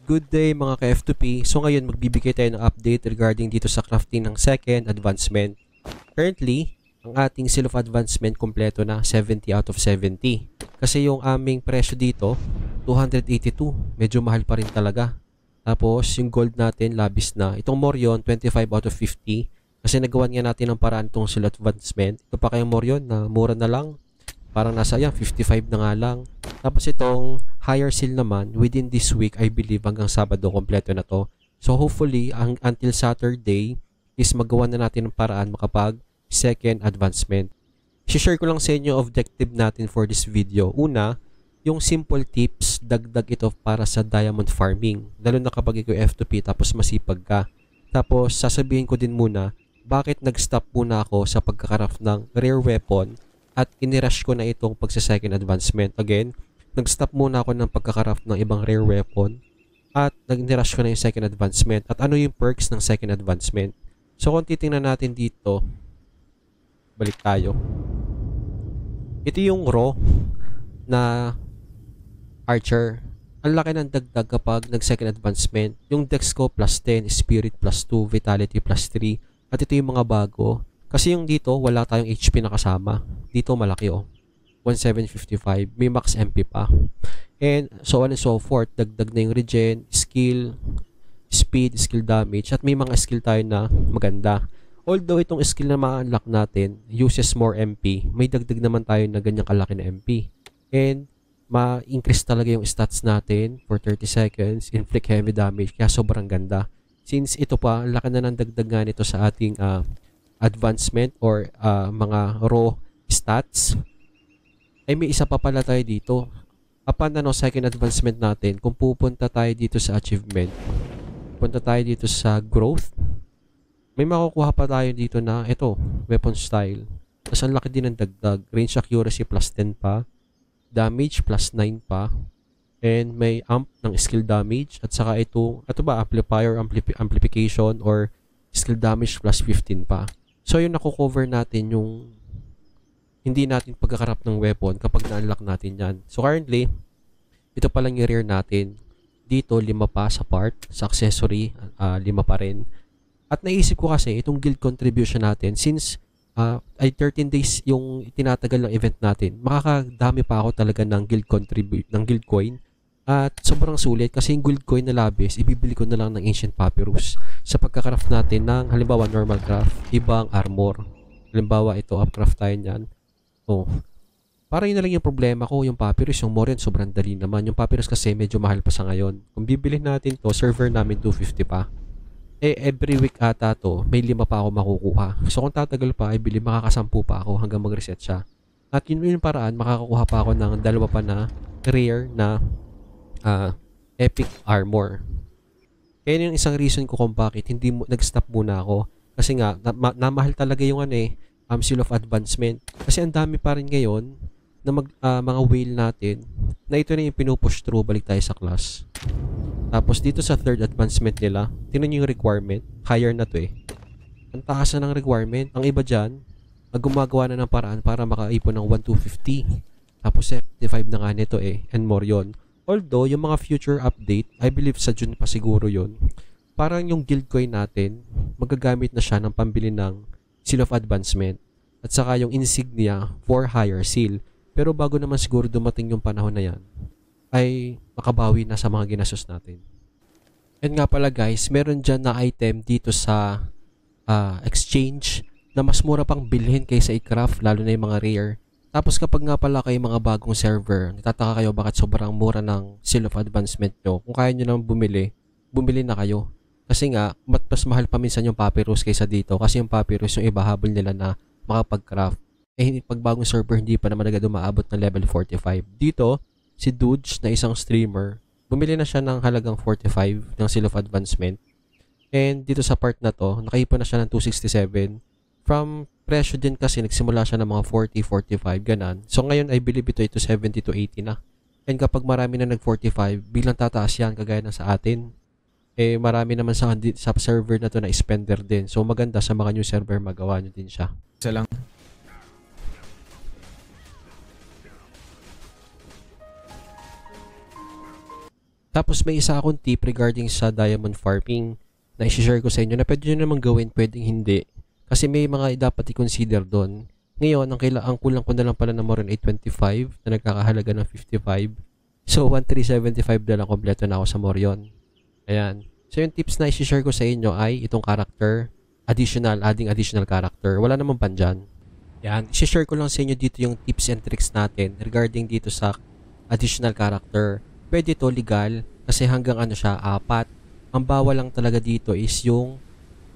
Good day mga ka-F2P. So ngayon magbibigay tayo ng update regarding dito sa crafting ng second advancement. Currently, ang ating seal of advancement kompleto na 70 out of 70. Kasi yung aming presyo dito, 282. Medyo mahal pa rin talaga. Tapos yung gold natin labis na. Itong Morion, 25 out of 50. Kasi nagawan nga natin ng paraan itong seal of advancement. Ito pa kayong Morion na mura na lang. Parang nasa 55 na nga lang. Tapos itong higher seal naman, within this week, I believe hanggang Sabado, kompleto na to. So hopefully, until Saturday, is magawa na natin ng paraan makapag second advancement. Share ko lang sa inyo objective natin for this video. Una, yung simple tips, dagdag ito para sa diamond farming. Lalo na kapag ikaw F2P tapos masipag ka. Tapos sasabihin ko din muna, bakit nag-stop muna ako sa pagkakaraft ng rare weapon at inirush ko na itong pagsa-second advancement. Again, nag-stop muna ako ng pagkakaraft ng ibang rare weapon at nag-inirush ko na yung second advancement. At ano yung perks ng second advancement? So kung titingnan natin dito, balik tayo. Ito yung raw na archer. Ang laki ng dagdag kapag nag-second advancement. Yung dex ko plus 10, spirit plus 2, vitality plus 3. At ito yung mga bago. Kasi yung dito, wala tayong HP na kasama. Dito malaki 1755. May max MP pa. And so on and so forth. Dagdag na yung regen, skill, speed, skill damage. At may mga skill tayo na maganda. Although itong skill na ma-unlock natin uses more MP, may dagdag naman tayo na ganyang kalaki na MP. And ma-increase talaga yung stats natin for 30 seconds, inflict heavy damage. Kaya sobrang ganda. Since ito pa, laki na ng dagdag nga nito sa ating advancement or mga raw stats, ay may isa pa pala tayo dito. Upon second advancement natin, kung pupunta tayo dito sa achievement, punta tayo dito sa growth, may makukuha pa tayo dito na ito, weapon style. Tapos ang laki din ng dagdag, range accuracy plus 10 pa, damage plus 9 pa, and may amp ng skill damage, at saka ito ba, amplifier, amplification, or skill damage plus 15 pa. So yung nakukover natin yung hindi natin pagkakarap ng weapon kapag na-unlock natin yan. So currently, ito pa lang yung rare natin. Dito, 5 pa sa part. Sa accessory, 5 pa rin. At naisip ko kasi, itong guild contribution natin, since ay 13 days yung tinatagal ng event natin, makakadami pa ako talaga ng guild coin. At sobrang sulit kasi yung guild coin na labis, ibibili ko na lang ng ancient papyrus sa pagkacraft natin ng halimbawa normal craft, ibang armor. Halimbawa ito, upcraft tayo niyan. Parang yun na lang yung problema ko, yung papyrus, yung Morion, sobrang dali naman. Yung papyrus kasi medyo mahal pa sa ngayon. Kung bibili natin to, server namin 250 pa. Every week ata to, may 5 pa ako makukuha. So kung tatagal pa, I believe makakasampu pa ako hanggang mag-reset siya. At yun yung paraan, makakakuha pa ako ng 2 pa na rare na epic armor. Kaya yung isang reason ko kung bakit hindi nag-stop muna ako. Kasi nga, namahal talaga yung seal of advancement. Kasi ang dami pa rin ngayon na mga whale natin na ito na yung pinupush through. Balik tayo sa class. Tapos dito sa third advancement nila, tingnan nyo yung requirement. Higher na to Ang taas na ng requirement. Ang iba dyan, gumagawa na ng paraan para makaipon ng 1,250. Tapos 75 na nga nito and more yon. Although, yung mga future update, I believe sa June pa siguro yon, parang yung guild coin natin, magagamit na siya ng pambili ng seal of advancement. At saka yung insignia for higher seal. Pero bago naman siguro dumating yung panahon na yan, ay makabawi na sa mga ginastos natin. And nga pala guys, meron dyan na item dito sa exchange na mas mura pang bilhin kaysa i-craft, lalo na yung mga rare. Tapos kapag nga pala kayo mga bagong server, natataka kayo bakit sobrang mura ng seal of advancement nyo. Kung kaya nyo naman bumili na kayo. Kasi nga, mas mahal pa minsan yung papyrus kaysa dito. Kasi yung papyrus, yung ibahabol nila na makapag-craft. Pag bagong server, hindi pa naman agad umaabot ng level 45. Dito, si Dudge na isang streamer, bumili na siya ng halagang 45 ng seal of advancement. And dito sa part na to, nakaipon na siya ng 267. From presyo din kasi nagsimula siya ng mga 40, 45, ganan. So ngayon I believe ito 70 to 80 na. And kapag marami na nag-45, bilang tataas yan kagaya ng sa atin. Marami naman sa server na to na spender din. So maganda sa mga new server magawa nyo din siya. Isa lang. Tapos may isa akong tip regarding sa diamond farming na i-share ko sa inyo na pwede nyo naman gawin, pwedeng hindi. Kasi may mga dapat i-consider doon. Ngayon, ang kulang ko na lang pala ng Morion 825 na nagkakahalaga ng 55. So, 1375 na lang kompleto na ako sa Morion. Ayan. So, yung tips na i-share ko sa inyo ay itong character, adding additional character. Wala naman pan dyan. Ayan. I-share ko lang sa inyo dito yung tips and tricks natin regarding dito sa additional character. Pwede to legal kasi hanggang ano siya, 4. Ang bawal lang talaga dito is yung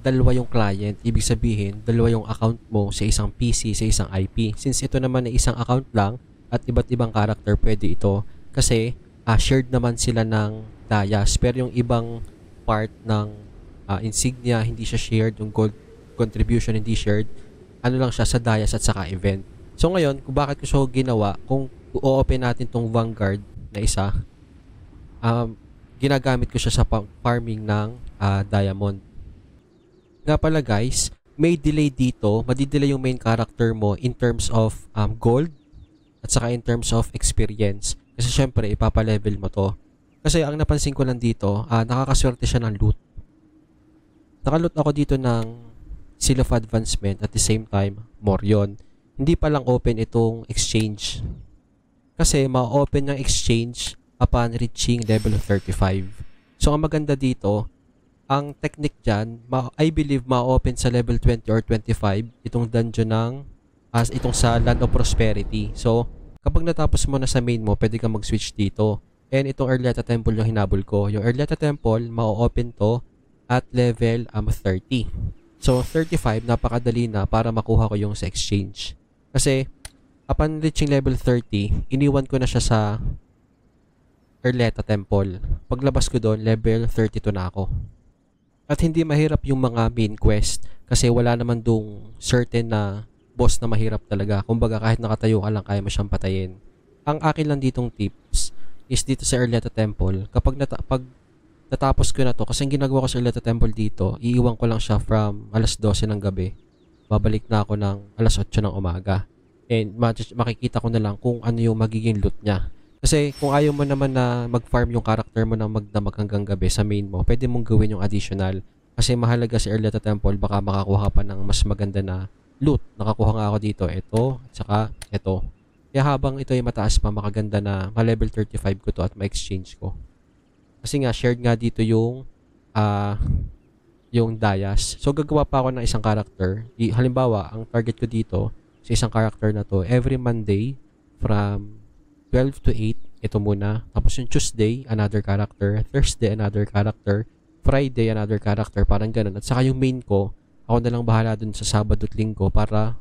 dalawa yung client. Ibig sabihin, dalawa yung account mo sa isang PC, sa isang IP. Since ito naman ay isang account lang at iba't ibang character, pwede ito. Kasi shared naman sila ng Dayas. Pero yung ibang part ng insignia, hindi siya shared. Yung gold contribution, hindi shared. Ano lang siya sa Dayas at saka event. So ngayon, kung bakit ko siya ginawa, kung o-open natin tong Vanguard na isa, ginagamit ko siya sa farming ng diamond. Nga pala guys, may delay dito, madidelay yung main character mo in terms of gold at saka in terms of experience. Kasi syempre, ipapalevel mo to. Kasi ang napansin ko lang dito, nakakaswerte siya ng loot. Nakaloot ako dito ng Seal of Advancement at the same time, Morion. Hindi pa lang open itong exchange. Kasi ma-open yung exchange upon reaching level 35. So, ang maganda dito, ang technique dyan, I believe ma-open sa level 20 or 25 itong dungeon ng itong sa Land of Prosperity. So, kapag natapos mo na sa main mo, pwede kang mag-switch dito. And itong Erliata Temple yung hinabol ko. Yung Erliata Temple, ma-open to at level 30. So, 35, napakadali na para makuha ko yung sa exchange. Kasi, upon reaching level 30, iniwan ko na siya sa Erliata Temple. Paglabas ko doon, level 32 na ako. At hindi mahirap yung mga main quest kasi wala naman dong certain na boss na mahirap talaga. Kumbaga kahit nakatayo ka lang, kaya mo siyang patayin. Ang akin lang ditong tips is dito sa Erliata Temple. Kapag natapos ko na to, kasi ang ginagawa ko sa Erliata Temple dito, iiwan ko lang siya from alas 12 ng gabi. Babalik na ako ng alas 8 ng umaga. And makikita ko na lang kung ano yung magiging loot niya. Kasi kung ayaw mo naman na mag-farm yung character mo ng magdamag hanggang gabi sa main mo, pwede mong gawin yung additional. Kasi mahalaga sa Erliata Temple, baka makakuha pa ng mas maganda na loot. Nakakuha nga ako dito, ito, at saka ito. Kaya habang ito ay mataas pa, makaganda na ma-level 35 ko to at ma-exchange ko. Kasi nga, shared nga dito yung Dayas. So, gagawa pa ako ng isang character. Halimbawa, ang target ko dito sa isang character na to, every Monday from 12 to 8, ito muna. Tapos yung Tuesday, another character. Thursday, another character. Friday, another character. Parang ganun. At saka yung main ko, ako na lang bahala dun sa Sabado at Linggo para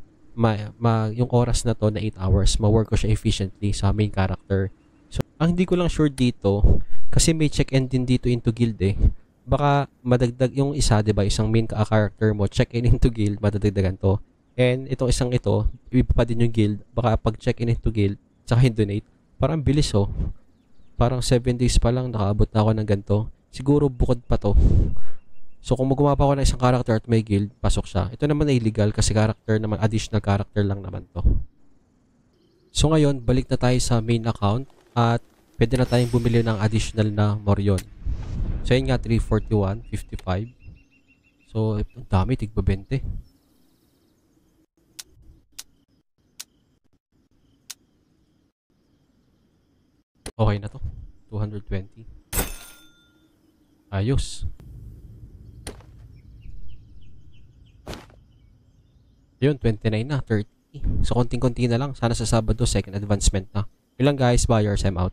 yung oras na to na 8 hours, ma-work ko siya efficiently sa main character. So, ang hindi ko lang sure dito, kasi may check-in din dito into guild eh. Baka madagdag yung isa, diba? Isang main character mo, check-in into guild, madadagdagan to. And itong isang ito, iba pa din yung guild. Baka pag check-in into guild, saka yung donate, parang bilis oh. Parang 7 days pa lang nakaabot na ako ng ganito. Siguro bukod pa to. So kung gumawa pa ako ng isang character at may guild, pasok siya. Ito naman ay illegal kasi character naman, additional character lang naman to. So ngayon, balik na tayo sa main account at pwede na tayong bumili ng additional na Morion. So yun nga, 341.55. So ang dami, tigba 20. Okay na to. 220. Ayos. Yun, 29 na, 30. So, konting-konti na lang. Sana sa Sabado, second advancement na. Yun lang guys, buyers, I'm out.